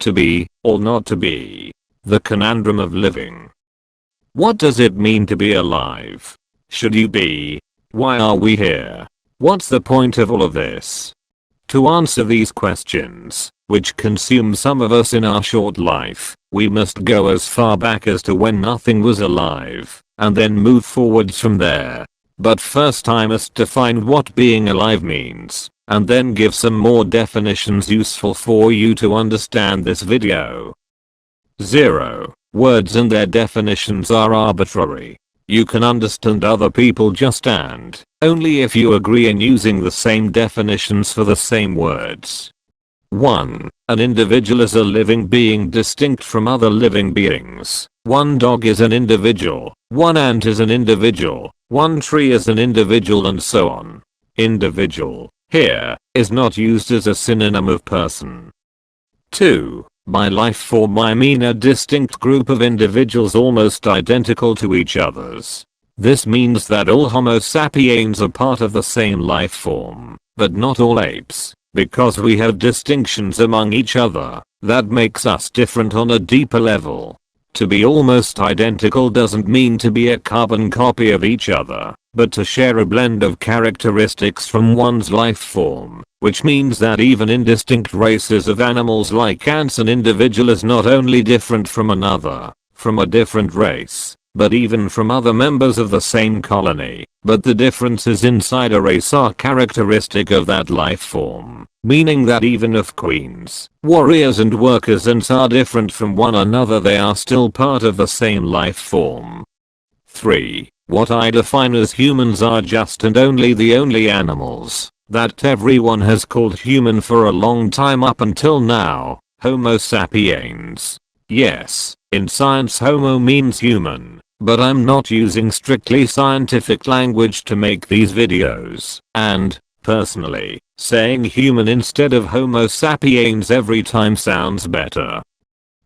to be, or not to be. The conundrum of living. What does it mean to be alive? Should you be? Why are we here? What's the point of all of this? To answer these questions, which consume some of us in our short life, we must go as far back as to when nothing was alive, and then move forwards from there. But first I must define what being alive means, and then give some more definitions useful for you to understand this video. 0. Words and their definitions are arbitrary. You can understand other people just and only if you agree in using the same definitions for the same words. 1. An individual is a living being distinct from other living beings. One dog is an individual, one ant is an individual, one tree is an individual, and so on. Individual, here, is not used as a synonym of person. 2. By life form I mean a distinct group of individuals almost identical to each others. This means that all Homo sapiens are part of the same life form, but not all apes, because we have distinctions among each other that makes us different on a deeper level. To be almost identical doesn't mean to be a carbon copy of each other, but to share a blend of characteristics from one's life form, which means that even in distinct races of animals like ants, an individual is not only different from another, from a different race, but even from other members of the same colony. But the differences inside a race are characteristic of that life form, meaning that even if queens, warriors and workers ants are different from one another, they are still part of the same life form. 3. What I define as humans are just and only the only animals that everyone has called human for a long time up until now, Homo sapiens. Yes, in science Homo means human, but I'm not using strictly scientific language to make these videos, and, personally, saying human instead of Homo sapiens every time sounds better.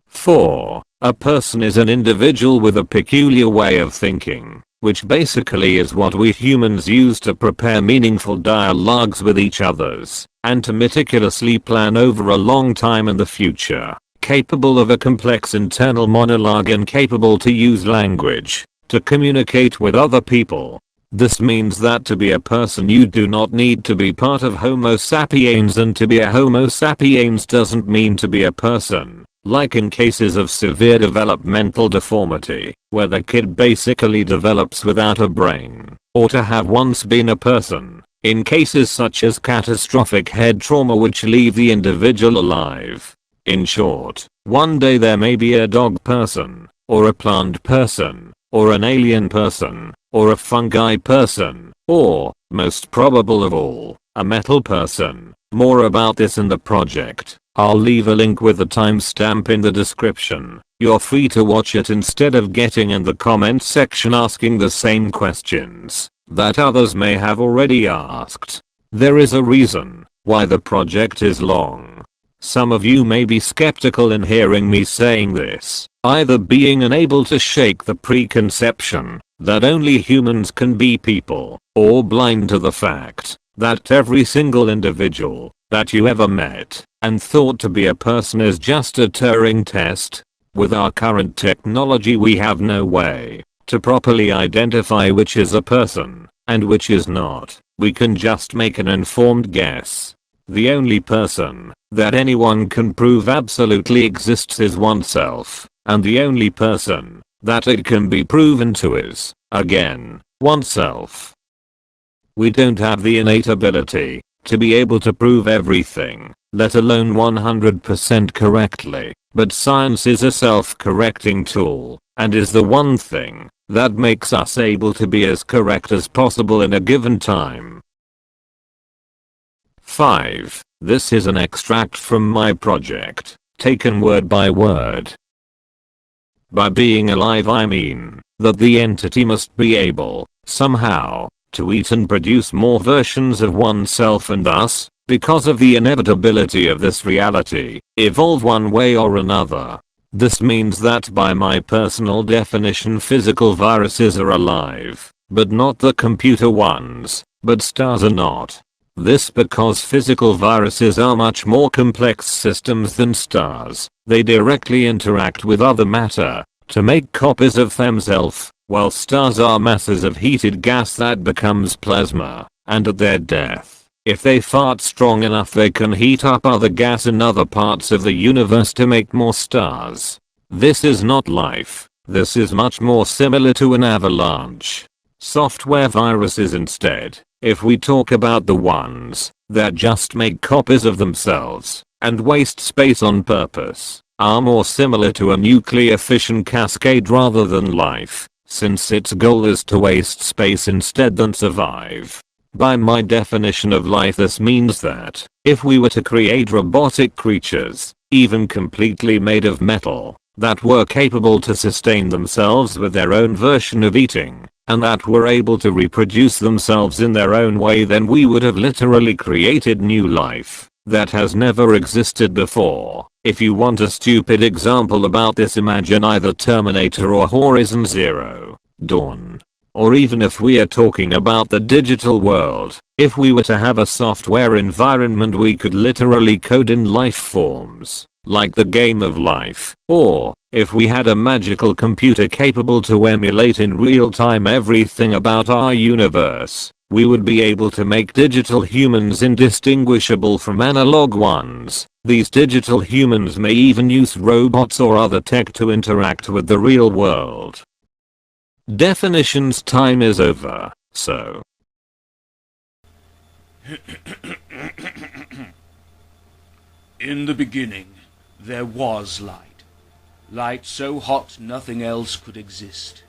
4. A person is an individual with a peculiar way of thinking, which basically is what we humans use to prepare meaningful dialogues with each others, and to meticulously plan over a long time in the future, capable of a complex internal monologue and capable to use language to communicate with other people. This means that to be a person you do not need to be part of Homo sapiens, and to be a Homo sapiens doesn't mean to be a person. Like in cases of severe developmental deformity, where the kid basically develops without a brain, or to have once been a person, in cases such as catastrophic head trauma which leave the individual alive. In short, one day there may be a dog person, or a plant person, or an alien person, or a fungi person, or, most probable of all, a metal person. More about this in the project. I'll leave a link with the timestamp in the description. You're free to watch it instead of getting in the comment section asking the same questions that others may have already asked. There is a reason why the project is long. Some of you may be skeptical in hearing me saying this, either being unable to shake the preconception that only humans can be people, or blind to the fact that every single individual that you ever met and thought to be a person is just a Turing test. With our current technology we have no way to properly identify which is a person and which is not. We can just make an informed guess. The only person that anyone can prove absolutely exists is oneself, and the only person that it can be proven to is, again, oneself. We don't have the innate ability to be able to prove everything, let alone 100% correctly, but science is a self-correcting tool, and is the one thing that makes us able to be as correct as possible in a given time. 5. This is an extract from my project, taken word by word. By being alive I mean that the entity must be able, somehow, to eat and produce more versions of oneself and thus, because of the inevitability of this reality, evolve one way or another. This means that by my personal definition physical viruses are alive, but not the computer ones, but stars are not. This because physical viruses are much more complex systems than stars. They directly interact with other matter to make copies of themselves, while stars are masses of heated gas that becomes plasma, and at their death, if they fart strong enough they can heat up other gas in other parts of the universe to make more stars. This is not life. This is much more similar to an avalanche. Software viruses instead, if we talk about the ones that just make copies of themselves and waste space on purpose, are more similar to a nuclear fission cascade rather than life, since its goal is to waste space instead than survive. By my definition of life, this means that if we were to create robotic creatures, even completely made of metal, that were capable to sustain themselves with their own version of eating, and that were able to reproduce themselves in their own way, then we would have literally created new life that has never existed before. If you want a stupid example about this, imagine either Terminator or Horizon Zero Dawn. Or even if we are talking about the digital world, if we were to have a software environment we could literally code in life forms, like the game of life. Or, if we had a magical computer capable to emulate in real time everything about our universe, we would be able to make digital humans indistinguishable from analog ones. These digital humans may even use robots or other tech to interact with the real world. Definitions time is over, so. In the beginning, there was light. Light so hot nothing else could exist.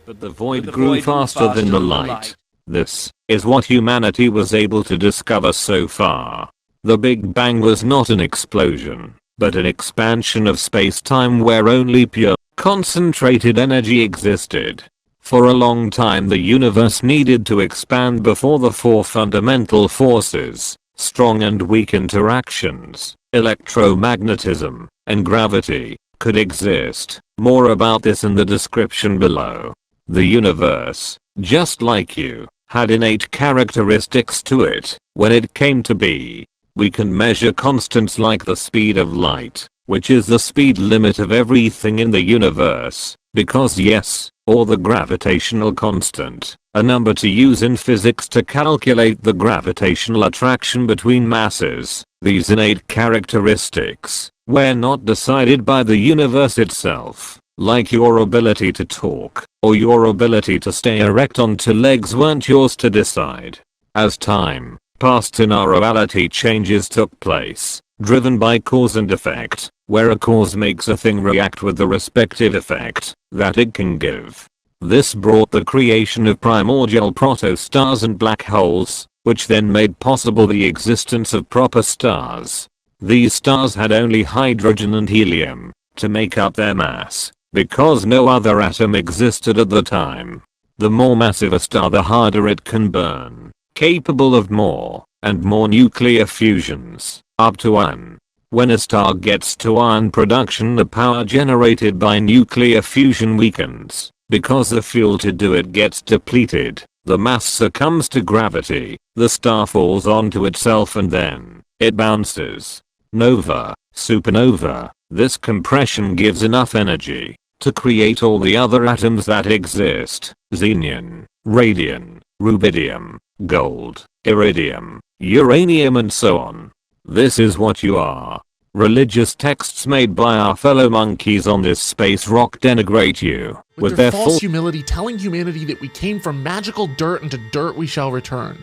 But the void grew faster than the light. This is what humanity was able to discover so far. The Big Bang was not an explosion, but an expansion of space-time where only pure, concentrated energy existed. For a long time the universe needed to expand before the four fundamental forces, strong and weak interactions, electromagnetism, and gravity, could exist. More about this in the description below. The universe, just like you, had innate characteristics to it. When it came to be, we can measure constants like the speed of light, which is the speed limit of everything in the universe, because yes, or the gravitational constant, a number to use in physics to calculate the gravitational attraction between masses. These innate characteristics were not decided by the universe itself, like your ability to talk, or your ability to stay erect on two legs weren't yours to decide. As time passed in our reality, changes took place, driven by cause and effect, where a cause makes a thing react with the respective effect that it can give. This brought the creation of primordial protostars and black holes, which then made possible the existence of proper stars. These stars had only hydrogen and helium to make up their mass, because no other atom existed at the time. The more massive a star, the harder it can burn, capable of more and more nuclear fusions, up to 1. When a star gets to ion production, the power generated by nuclear fusion weakens, because the fuel to do it gets depleted. The mass succumbs to gravity, the star falls onto itself and then it bounces. Nova, supernova. This compression gives enough energy to create all the other atoms that exist: xenon, radium, rubidium, gold, iridium, uranium, and so on. This is what you are. Religious texts made by our fellow monkeys on this space rock denigrate you with their false humility, telling humanity that we came from magical dirt and to dirt we shall return.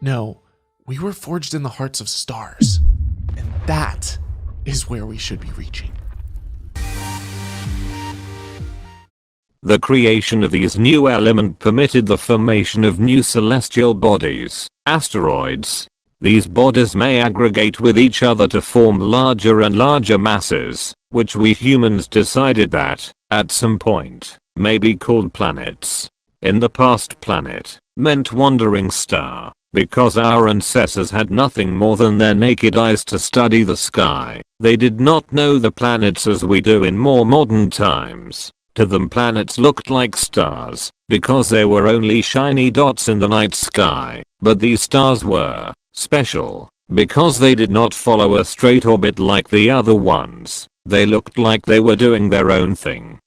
No, we were forged in the hearts of stars, and that is where we should be reaching. The creation of these new elements permitted the formation of new celestial bodies, asteroids. These bodies may aggregate with each other to form larger and larger masses, which we humans decided that, at some point, may be called planets. In the past, planet meant wandering star, because our ancestors had nothing more than their naked eyes to study the sky. They did not know the planets as we do in more modern times. To them, planets looked like stars, because they were only shiny dots in the night sky. But these stars were special, because they did not follow a straight orbit like the other ones. They looked like they were doing their own thing.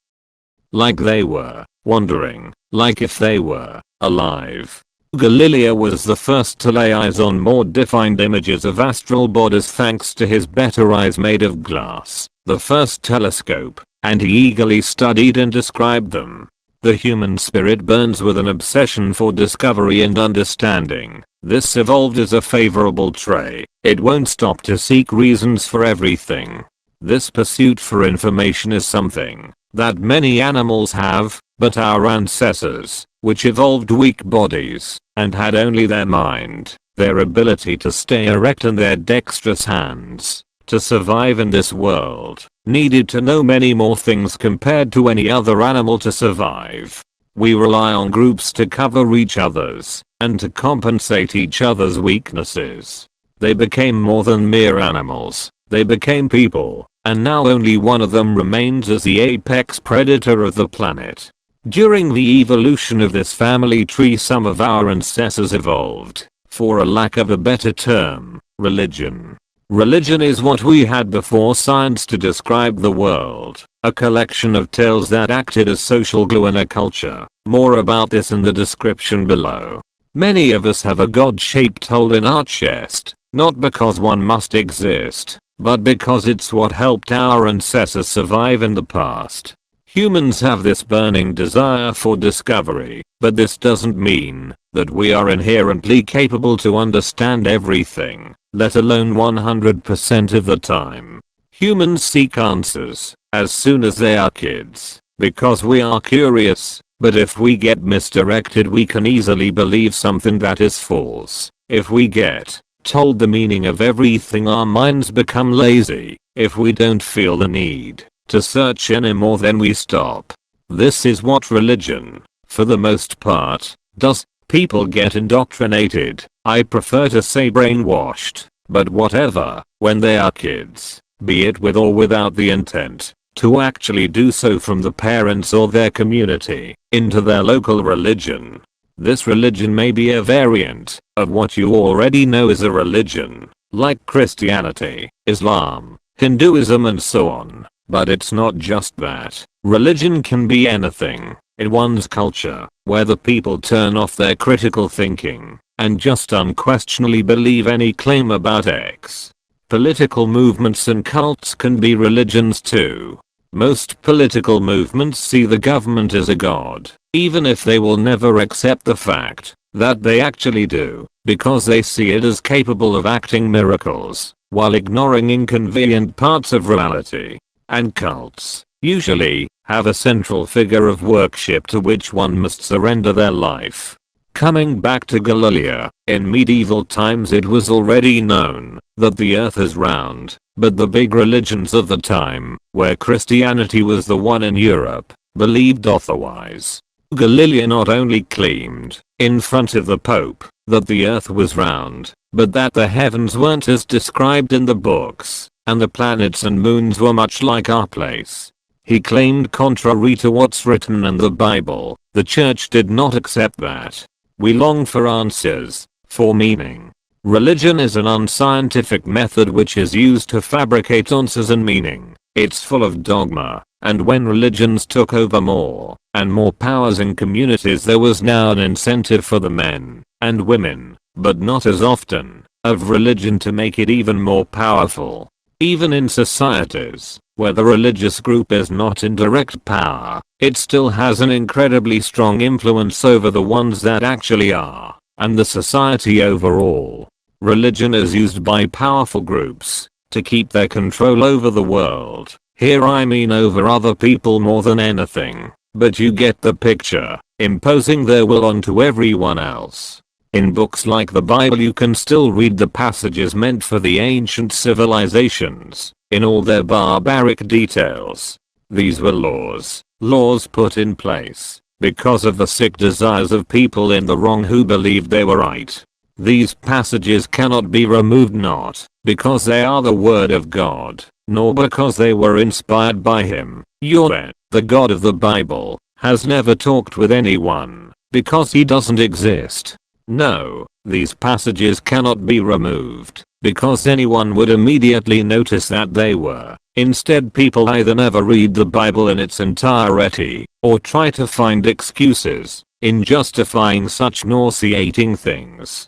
Like they were wandering, like if they were alive. Galileo was the first to lay eyes on more defined images of astral bodies thanks to his better eyes made of glass, the first telescope, and he eagerly studied and described them. The human spirit burns with an obsession for discovery and understanding. This evolved as a favorable trait. It won't stop to seek reasons for everything. This pursuit for information is something that many animals have, but our ancestors, which evolved weak bodies, and had only their mind, their ability to stay erect and their dexterous hands, to survive in this world, needed to know many more things compared to any other animal to survive. We rely on groups to cover each other's, and to compensate each other's weaknesses. They became more than mere animals, they became people, and now only one of them remains as the apex predator of the planet. During the evolution of this family tree, some of our ancestors evolved, for a lack of a better term, religion. Religion is what we had before science to describe the world, a collection of tales that acted as social glue in a culture. More about this in the description below. Many of us have a God-shaped hole in our chest, not because one must exist, but because it's what helped our ancestors survive in the past. Humans have this burning desire for discovery, but this doesn't mean that we are inherently capable to understand everything, let alone 100% of the time. Humans seek answers as soon as they are kids, because we are curious, but if we get misdirected we can easily believe something that is false. If we get told the meaning of everything, our minds become lazy. If we don't feel the need to search anymore, then we stop. This is what religion, for the most part, does. People get indoctrinated. I prefer to say brainwashed, but whatever, when they are kids, be it with or without the intent to actually do so from the parents or their community, into their local religion. This religion may be a variant of what you already know is a religion, like Christianity, Islam, Hinduism and so on, but it's not just that. Religion can be anything. In one's culture, where the people turn off their critical thinking and just unquestionably believe any claim about X. Political movements and cults can be religions too. Most political movements see the government as a god, even if they will never accept the fact that they actually do, because they see it as capable of acting miracles, while ignoring inconvenient parts of reality. And cults, usually, have a central figure of worship to which one must surrender their life. Coming back to Galileo, in medieval times it was already known that the earth is round, but the big religions of the time, where Christianity was the one in Europe, believed otherwise. Galileo not only claimed, in front of the Pope, that the earth was round, but that the heavens weren't as described in the books, and the planets and moons were much like our place. He claimed, contrary to what's written in the Bible, the church did not accept that. We long for answers, for meaning. Religion is an unscientific method which is used to fabricate answers and meaning. It's full of dogma, and when religions took over more and more powers in communities, there was now an incentive for the men and women, but not as often, of religion to make it even more powerful. Even in societies where the religious group is not in direct power, it still has an incredibly strong influence over the ones that actually are, and the society overall. Religion is used by powerful groups to keep their control over the world. Here I mean over other people more than anything, but you get the picture, imposing their will onto everyone else. In books like the Bible you can still read the passages meant for the ancient civilizations, in all their barbaric details. These were laws put in place because of the sick desires of people in the wrong who believed they were right. These passages cannot be removed, not because they are the word of God, nor because they were inspired by him. Yahweh, the God of the Bible, has never talked with anyone, because he doesn't exist. No, These passages cannot be removed, because anyone would immediately notice that they were. Instead, people either never read the Bible in its entirety, or try to find excuses in justifying such nauseating things.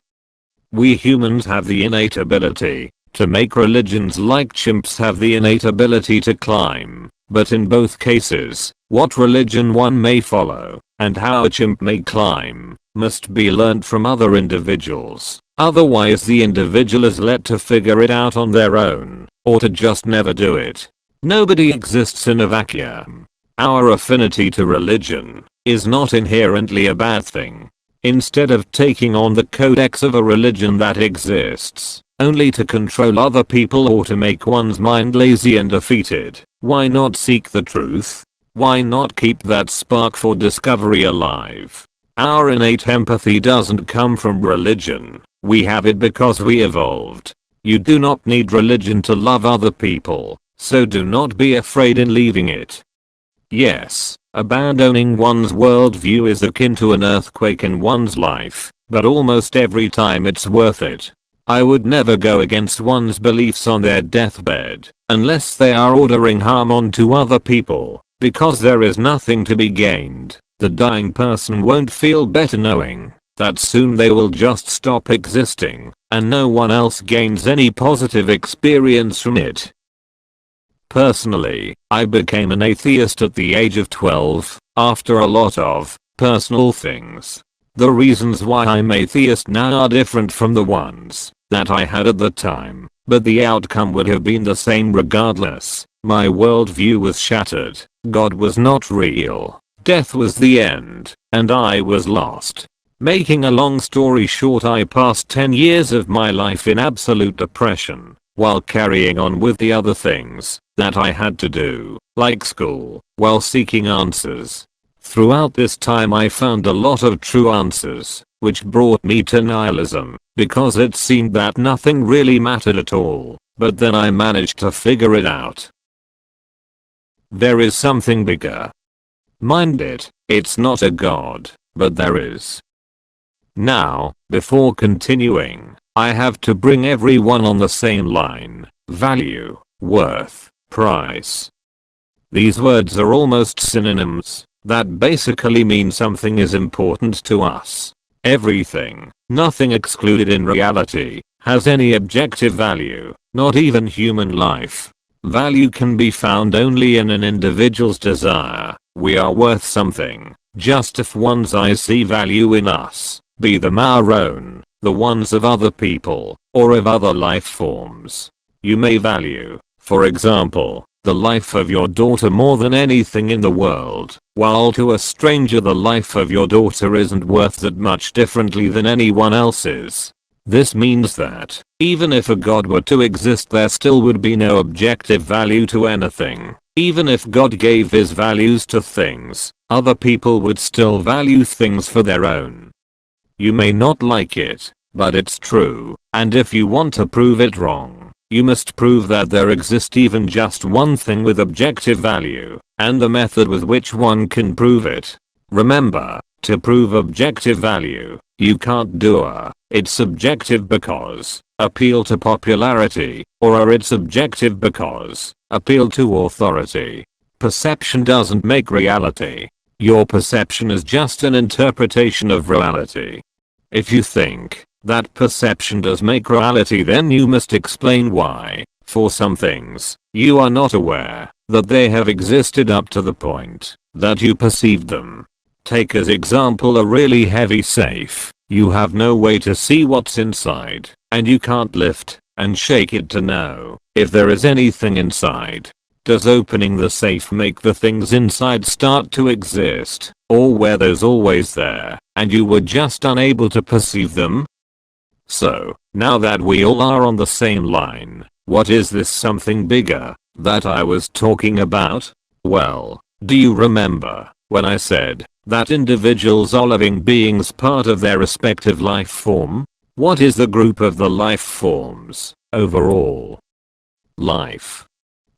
We humans have the innate ability to make religions like chimps have the innate ability to climb, but in both cases, what religion one may follow, and how a chimp may climb, must be learned from other individuals. Otherwise the individual is let to figure it out on their own, or to just never do it. Nobody exists in a vacuum. Our affinity to religion is not inherently a bad thing. Instead of taking on the codex of a religion that exists only to control other people or to make one's mind lazy and defeated, why not seek the truth? Why not keep that spark for discovery alive? Our innate empathy doesn't come from religion. We have it because we evolved. You do not need religion to love other people, so do not be afraid in leaving it. Yes, abandoning one's worldview is akin to an earthquake in one's life, but almost every time it's worth it. I would never go against one's beliefs on their deathbed, unless they are ordering harm onto other people, because there is nothing to be gained. The dying person won't feel better knowing that soon they will just stop existing, and no one else gains any positive experience from it. Personally, I became an atheist at the age of 12, after a lot of personal things. The reasons why I'm atheist now are different from the ones that I had at the time, but the outcome would have been the same regardless. My worldview was shattered, God was not real, death was the end, and I was lost. Making a long story short, I passed 10 years of my life in absolute depression, while carrying on with the other things that I had to do, like school, while seeking answers. Throughout this time I found a lot of true answers, which brought me to nihilism, because it seemed that nothing really mattered at all, but then I managed to figure it out. There is something bigger. Mind it, it's not a god, but there is. Now, before continuing, I have to bring everyone on the same line: value, worth, price. These words are almost synonyms that basically mean something is important to us. Everything, nothing excluded in reality, has any objective value, not even human life. Value can be found only in an individual's desire. We are worth something, just if one's eyes see value in us, be them our own, the ones of other people, or of other life forms. You may value, for example, the life of your daughter more than anything in the world, while to a stranger the life of your daughter isn't worth that much differently than anyone else's. This means that, even if a god were to exist, there still would be no objective value to anything. Even if God gave his values to things, other people would still value things for their own. You may not like it, but it's true, and if you want to prove it wrong, you must prove that there exists even just one thing with objective value, and the method with which one can prove it. Remember, to prove objective value, you can't do it's subjective because appeal to popularity, or it's subjective because appeal to authority. Perception doesn't make reality. Your perception is just an interpretation of reality. If you think that perception does make reality, then you must explain why, for some things, you are not aware that they have existed up to the point that you perceived them. Take as example a really heavy safe. You have no way to see what's inside, and you can't lift and shake it to know if there is anything inside. Does opening the safe make the things inside start to exist, or were those always there, and you were just unable to perceive them? So, now that we all are on the same line, what is this something bigger that I was talking about? Well, do you remember when I said that individuals are living beings, part of their respective life form? What is the group of the life forms overall? Life.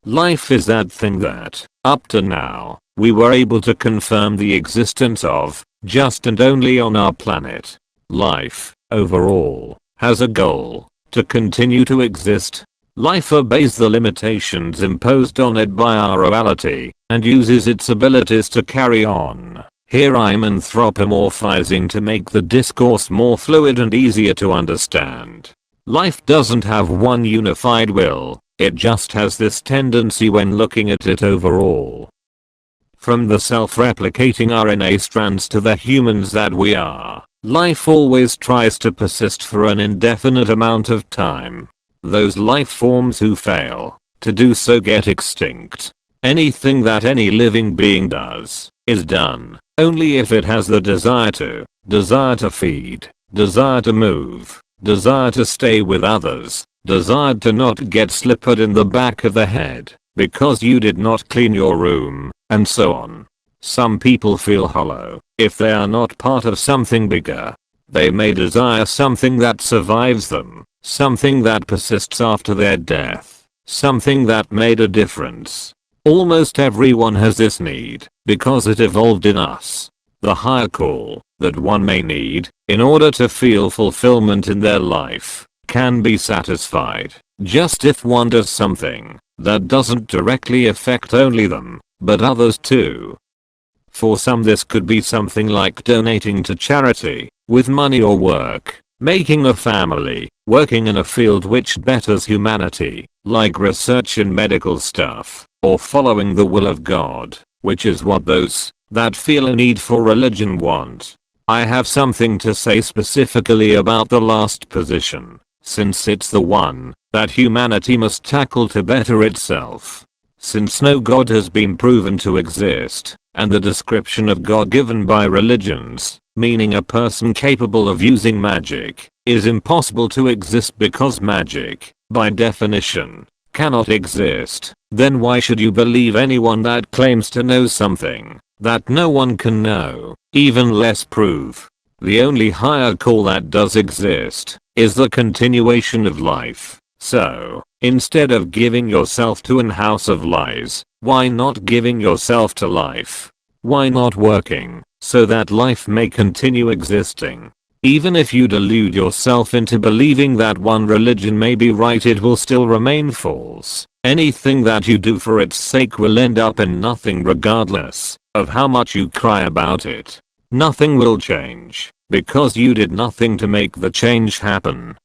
Life is that thing that, up to now, we were able to confirm the existence of, just and only on our planet. Life overall, has a goal to continue to exist. Life obeys the limitations imposed on it by our reality and uses its abilities to carry on. Here I'm anthropomorphizing to make the discourse more fluid and easier to understand. Life doesn't have one unified will, it just has this tendency when looking at it overall. From the self-replicating RNA strands to the humans that we are, life always tries to persist for an indefinite amount of time. Those life forms who fail to do so get extinct. Anything that any living being does is done only if it has the desire to feed, desire to move, desire to stay with others, desire to not get slippered in the back of the head because you did not clean your room, and so on. Some people feel hollow if they are not part of something bigger. They may desire something that survives them, something that persists after their death, something that made a difference. Almost everyone has this need because it evolved in us. The higher call that one may need in order to feel fulfillment in their life can be satisfied just if one does something that doesn't directly affect only them, but others too. For some this could be something like donating to charity with money or work, making a family, working in a field which betters humanity, like research and medical stuff, or following the will of God, which is what those that feel a need for religion want. I have something to say specifically about the last position, since it's the one that humanity must tackle to better itself. Since no God has been proven to exist, and the description of God given by religions, meaning a person capable of using magic, is impossible to exist because magic, by definition, cannot exist, then why should you believe anyone that claims to know something that no one can know, even less prove? The only higher call that does exist is the continuation of life. So, instead of giving yourself to an house of lies, why not giving yourself to life? Why not working so that life may continue existing? Even if you delude yourself into believing that one religion may be right, it will still remain false. Anything that you do for its sake will end up in nothing regardless of how much you cry about it. Nothing will change because you did nothing to make the change happen.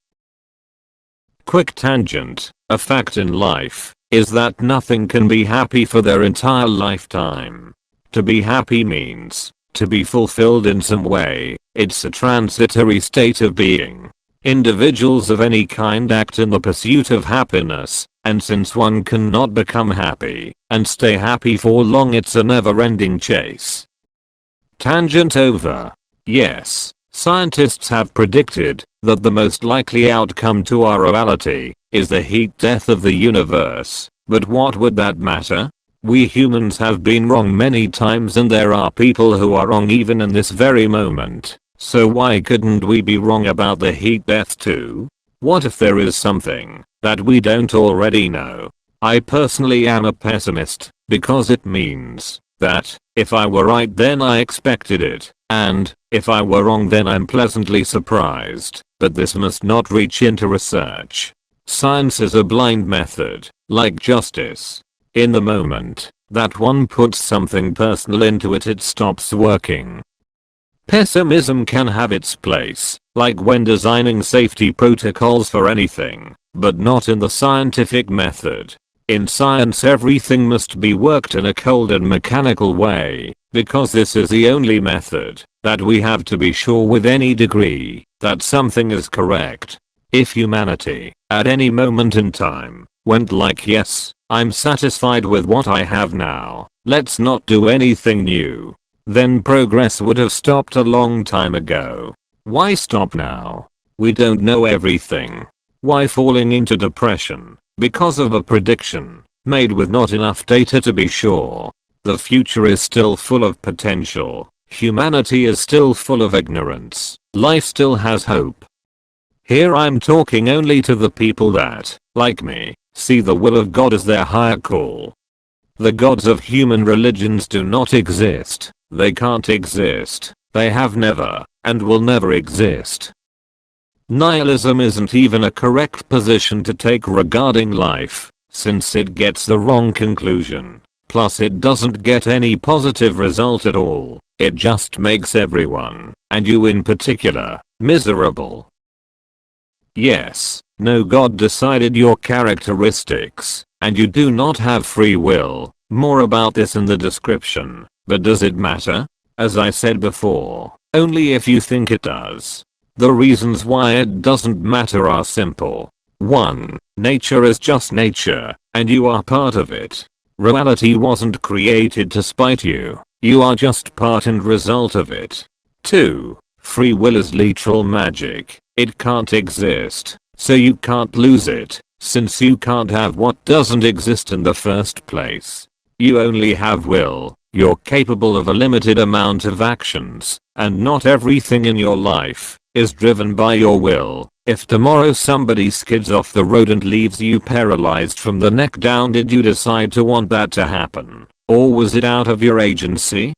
Quick tangent, a fact in life is that nothing can be happy for their entire lifetime. To be happy means to be fulfilled in some way. It's a transitory state of being. Individuals of any kind act in the pursuit of happiness, and since one cannot become happy and stay happy for long, it's a never-ending chase. Tangent over. Yes, scientists have predicted that the most likely outcome to our reality is the heat death of the universe, but what would that matter? We humans have been wrong many times, and there are people who are wrong even in this very moment. So why couldn't we be wrong about the heat death too? What if there is something that we don't already know? I personally am a pessimist because it means that if I were right then I expected it, and if I were wrong then I'm pleasantly surprised. But this must not reach into research. Science is a blind method, like justice. In the moment that one puts something personal into it, it stops working. Pessimism can have its place, like when designing safety protocols for anything, but not in the scientific method. In science everything must be worked in a cold and mechanical way, because this is the only method that we have to be sure with any degree that something is correct. If humanity, at any moment in time, went like yes, I'm satisfied with what I have now, let's not do anything new, then progress would have stopped a long time ago. Why stop now? We don't know everything. Why falling into depression because of a prediction made with not enough data to be sure? The future is still full of potential. Humanity is still full of ignorance. Life still has hope. Here I'm talking only to the people that, like me, see the will of God as their higher call. The gods of human religions do not exist. They can't exist. They have never, and will never exist. Nihilism isn't even a correct position to take regarding life, since it gets the wrong conclusion. Plus it doesn't get any positive result at all. It just makes everyone, and you in particular, miserable. Yes, no God decided your characteristics, and you do not have free will. More about this in the description, but does it matter? As I said before, only if you think it does. The reasons why it doesn't matter are simple. 1. Nature is just nature, and you are part of it. Reality wasn't created to spite you, you are just part and result of it. 2. Free will is literal magic, it can't exist, so you can't lose it, since you can't have what doesn't exist in the first place. You only have will, you're capable of a limited amount of actions, and not everything in your life is driven by your will. If tomorrow somebody skids off the road and leaves you paralyzed from the neck down, did you decide to want that to happen? Or was it out of your agency?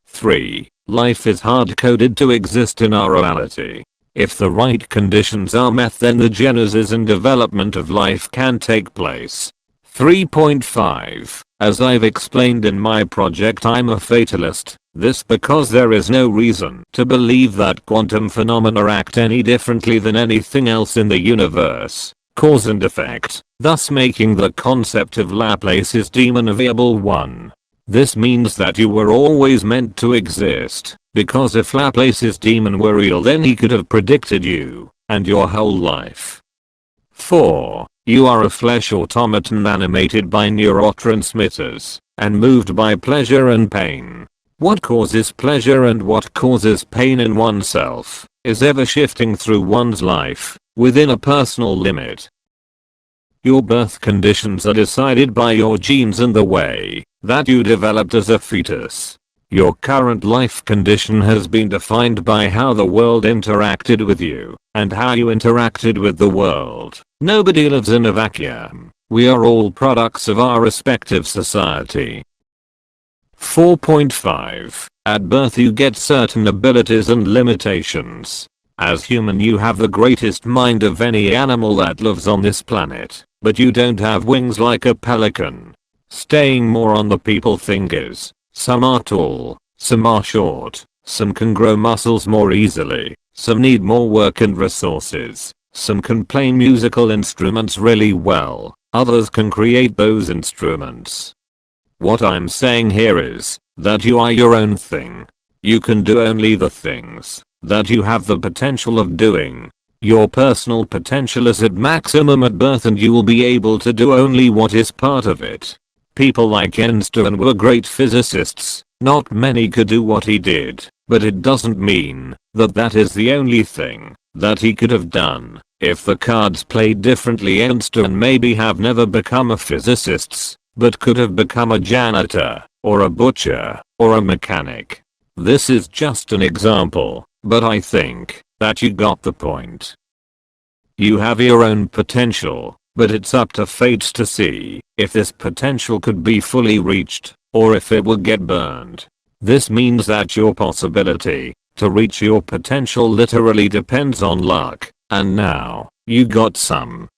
3. Life is hard-coded to exist in our reality. If the right conditions are met, then the genesis and development of life can take place. 3.5. As I've explained in my project, I'm a fatalist. This because there is no reason to believe that quantum phenomena act any differently than anything else in the universe. Cause and effect, thus making the concept of Laplace's demon a viable one. This means that you were always meant to exist, because if Laplace's demon were real, then he could have predicted you and your whole life. 4. You are a flesh automaton animated by neurotransmitters and moved by pleasure and pain. What causes pleasure and what causes pain in oneself is ever shifting through one's life within a personal limit. Your birth conditions are decided by your genes and the way that you developed as a fetus. Your current life condition has been defined by how the world interacted with you and how you interacted with the world. Nobody lives in a vacuum. We are all products of our respective society. 4.5. At birth you get certain abilities and limitations. As human you have the greatest mind of any animal that lives on this planet, but you don't have wings like a pelican. Staying more on the people thing is, some are tall, some are short, some can grow muscles more easily, some need more work and resources, some can play musical instruments really well, others can create those instruments. What I'm saying here is that you are your own thing. You can do only the things that you have the potential of doing. Your personal potential is at maximum at birth and you will be able to do only what is part of it. People like Einstein were great physicists. Not many could do what he did, but it doesn't mean that that is the only thing that he could have done. If the cards played differently, Einstein maybe have never become a physicist, but could have become a janitor, or a butcher, or a mechanic. This is just an example, but I think that you got the point. You have your own potential, but it's up to fate to see if this potential could be fully reached, or if it will get burned. This means that your possibility to reach your potential literally depends on luck, and now, you got some.